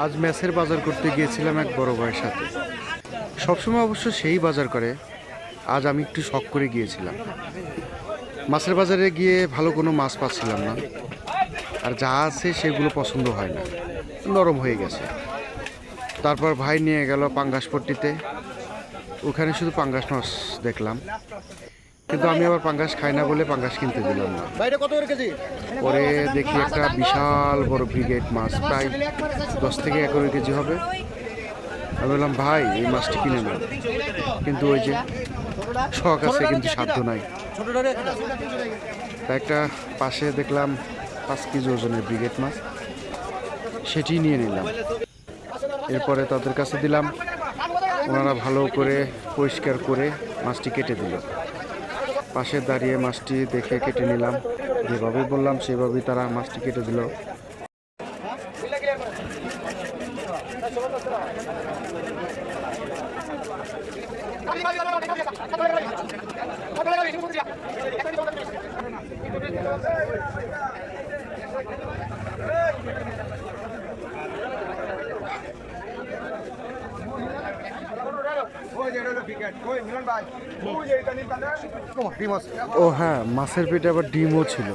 আজ ম্যাচের বাজার করতে গিয়েছিলাম এক বড় ভাইয়ের সাথে। সবসময় অবশ্য সেই বাজার করে, আজ আমি একটু শখ করে গিয়েছিলাম। মাছের বাজারে গিয়ে ভালো কোনো মাছ পাচ্ছিলাম না, আর যা আছে সেগুলো পছন্দ হয় না, নরম হয়ে গেছে। তারপর ভাই নিয়ে গেল পাঙ্গাস পট্টিতে, ওখানে শুধু পাঙ্গাস মাছ দেখলাম, কিন্তু আমি আবার পাঙ্গাস খাই না বলে পাঙ্গাস কিনতে দিলাম না। পরে দেখি একটা বিশাল বড় ব্রিগেড মাছ, প্রায় 10 থেকে 11 কেজি হবে। আমি বললাম, ভাই এই মাছটি কিনে নেন, কিন্তু ওই যে শখ আছে কিন্তু সাধ্য নাই। তাই একটা পাশে দেখলাম 5 কেজি ওজনের ব্রিগেড মাছ, সেটি নিয়ে নিলাম। এরপরে তাদের কাছে দিলাম, ওনারা ভালো করে পরিষ্কার করে মাছটি কেটে দিল। পাশে দাঁড়িয়ে মাছটি দেখে কেটে নিলাম, যেভাবে বললাম সেভাবেই তারা মাছটি কেটে দিল। ও হ্যাঁ, মাছের পেটে আবার ডিমও ছিল।